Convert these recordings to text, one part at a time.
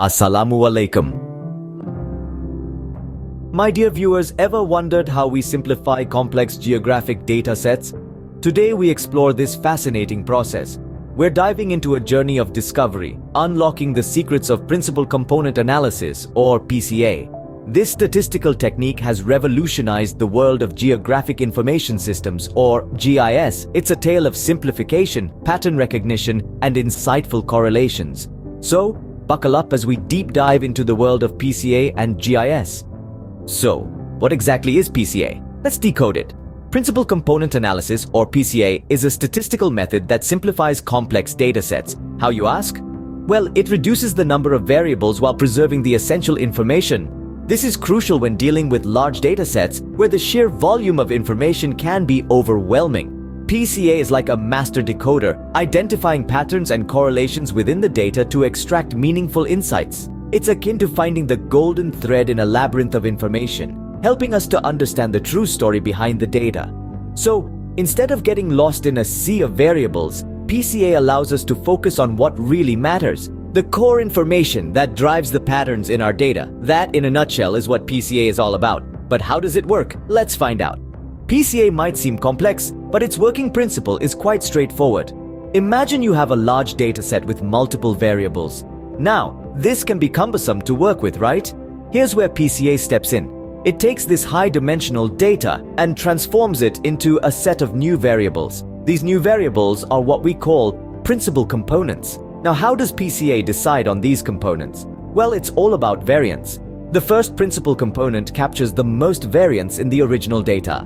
Assalamu alaikum. My dear viewers, ever wondered how we simplify complex geographic data sets? Today we explore this fascinating process. We're diving into a journey of discovery, unlocking the secrets of principal component analysis, or PCA. This statistical technique has revolutionized the world of geographic information systems, or GIS. It's a tale of simplification, pattern recognition, and insightful correlations. So, buckle up as we deep dive into the world of PCA and GIS. So, what exactly is PCA? Let's decode it. Principal component analysis, or PCA, is a statistical method that simplifies complex datasets. How, you ask? Well, it reduces the number of variables while preserving the essential information. This is crucial when dealing with large datasets where the sheer volume of information can be overwhelming. PCA is like a master decoder, identifying patterns and correlations within the data to extract meaningful insights. It's akin to finding the golden thread in a labyrinth of information, helping us to understand the true story behind the data. So, instead of getting lost in a sea of variables, PCA allows us to focus on what really matters, the core information that drives the patterns in our data. That, in a nutshell, is what PCA is all about. But how does it work? Let's find out. PCA might seem complex, but its working principle is quite straightforward. Imagine you have a large dataset with multiple variables. Now, this can be cumbersome to work with, right? Here's where PCA steps in. It takes this high-dimensional data and transforms it into a set of new variables. These new variables are what we call principal components. Now, how does PCA decide on these components? Well, it's all about variance. The first principal component captures the most variance in the original data.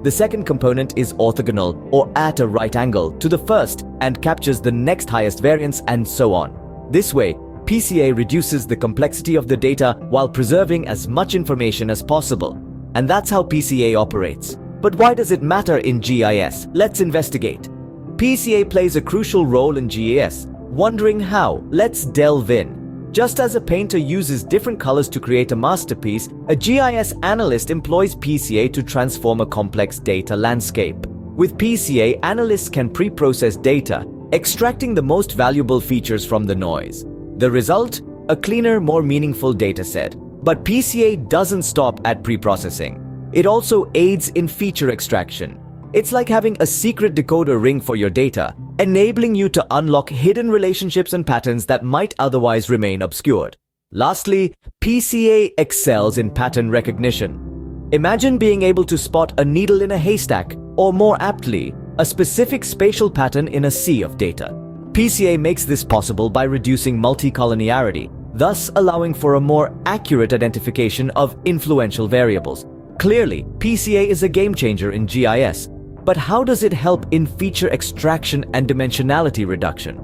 The second component is orthogonal, or at a right angle, to the first and captures the next highest variance, and so on. This way, PCA reduces the complexity of the data while preserving as much information as possible. And that's how PCA operates. But why does it matter in GIS? Let's investigate. PCA plays a crucial role in GIS. Wondering how? Let's delve in. Just as a painter uses different colors to create a masterpiece, a GIS analyst employs PCA to transform a complex data landscape. With PCA, analysts can pre-process data, extracting the most valuable features from the noise. The result? A cleaner, more meaningful dataset. But PCA doesn't stop at pre-processing. It also aids in feature extraction. It's like having a secret decoder ring for your data, enabling you to unlock hidden relationships and patterns that might otherwise remain obscured. Lastly, PCA excels in pattern recognition. Imagine being able to spot a needle in a haystack, or more aptly, a specific spatial pattern in a sea of data. PCA makes this possible by reducing multi-collinearity, thus allowing for a more accurate identification of influential variables. Clearly, PCA is a game changer in GIS. But how does it help in feature extraction and dimensionality reduction?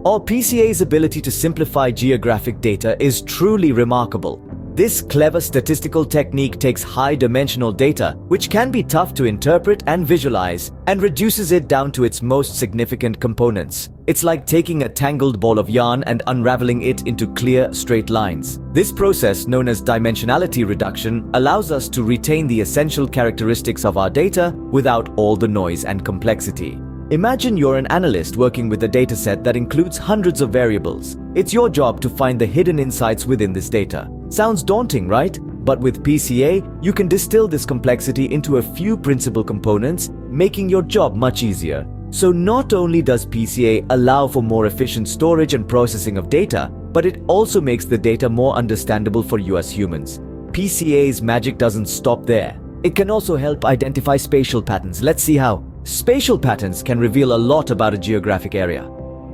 PCA's ability to simplify geographic data is truly remarkable. This clever statistical technique takes high-dimensional data, which can be tough to interpret and visualize, and reduces it down to its most significant components. It's like taking a tangled ball of yarn and unraveling it into clear, straight lines. This process, known as dimensionality reduction, allows us to retain the essential characteristics of our data without all the noise and complexity. Imagine you're an analyst working with a dataset that includes hundreds of variables. It's your job to find the hidden insights within this data. Sounds daunting, right? But with PCA, you can distill this complexity into a few principal components, making your job much easier. So not only does PCA allow for more efficient storage and processing of data, but it also makes the data more understandable for you as humans. PCA's magic doesn't stop there. It can also help identify spatial patterns. Let's see how. Spatial patterns can reveal a lot about a geographic area.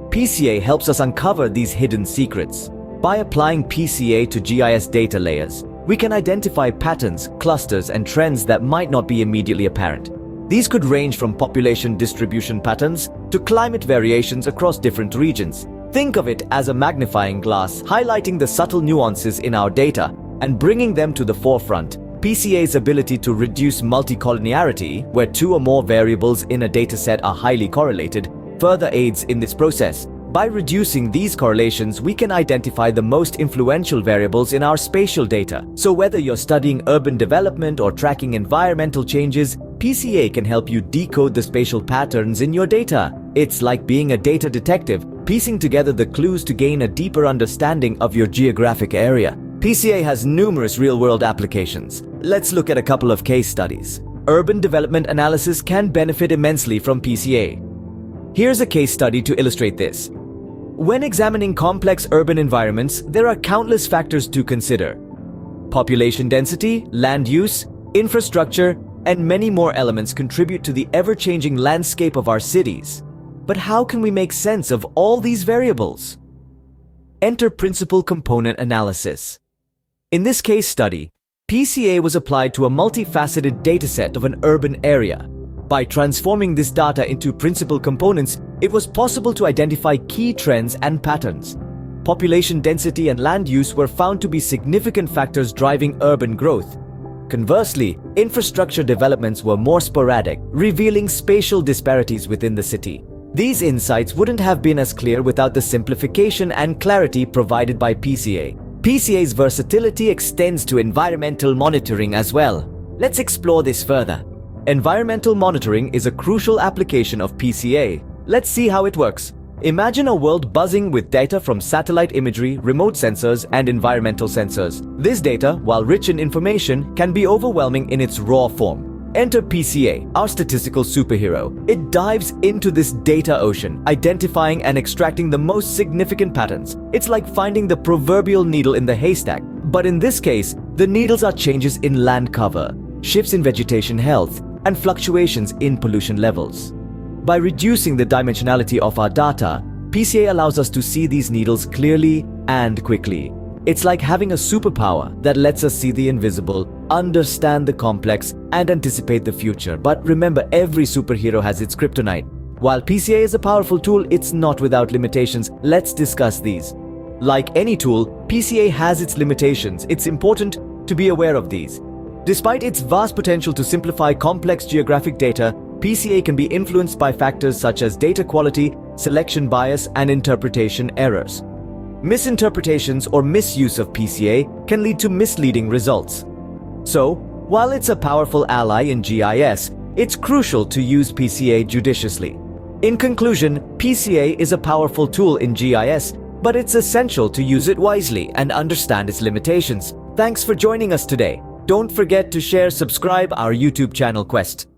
PCA helps us uncover these hidden secrets. By applying PCA to GIS data layers, we can identify patterns, clusters, and trends that might not be immediately apparent. These could range from population distribution patterns to climate variations across different regions. Think of it as a magnifying glass, highlighting the subtle nuances in our data and bringing them to the forefront. PCA's ability to reduce multi-collinearity, where two or more variables in a dataset are highly correlated, further aids in this process. By reducing these correlations, we can identify the most influential variables in our spatial data. So whether you're studying urban development or tracking environmental changes, PCA can help you decode the spatial patterns in your data. It's like being a data detective, piecing together the clues to gain a deeper understanding of your geographic area. PCA has numerous real-world applications. Let's look at a couple of case studies. Urban development analysis can benefit immensely from PCA. Here's a case study to illustrate this. When examining complex urban environments, there are countless factors to consider. Population density, land use, infrastructure, and many more elements contribute to the ever-changing landscape of our cities. But how can we make sense of all these variables? Enter principal component analysis. In this case study, PCA was applied to a multifaceted dataset of an urban area. By transforming this data into principal components, it was possible to identify key trends and patterns. Population density and land use were found to be significant factors driving urban growth. Conversely, infrastructure developments were more sporadic, revealing spatial disparities within the city. These insights wouldn't have been as clear without the simplification and clarity provided by PCA. PCA's versatility extends to environmental monitoring as well. Let's explore this further. Environmental monitoring is a crucial application of PCA. Let's see how it works. Imagine a world buzzing with data from satellite imagery, remote sensors, and environmental sensors. This data, while rich in information, can be overwhelming in its raw form. Enter PCA, our statistical superhero. It dives into this data ocean, identifying and extracting the most significant patterns. It's like finding the proverbial needle in the haystack. But in this case, the needles are changes in land cover, shifts in vegetation health, and fluctuations in pollution levels. By reducing the dimensionality of our data, PCA allows us to see these needles clearly and quickly. It's like having a superpower that lets us see the invisible, understand the complex, and anticipate the future. But remember, every superhero has its kryptonite. While PCA is a powerful tool, it's not without limitations. Let's discuss these. Like any tool, PCA has its limitations. It's important to be aware of these. Despite its vast potential to simplify complex geographic data, PCA can be influenced by factors such as data quality, selection bias, and interpretation errors. Misinterpretations or misuse of PCA can lead to misleading results. So, while it's a powerful ally in GIS, it's crucial to use PCA judiciously. In conclusion, PCA is a powerful tool in GIS, but it's essential to use it wisely and understand its limitations. Thanks for joining us today. Don't forget to share, subscribe our YouTube channel Quest.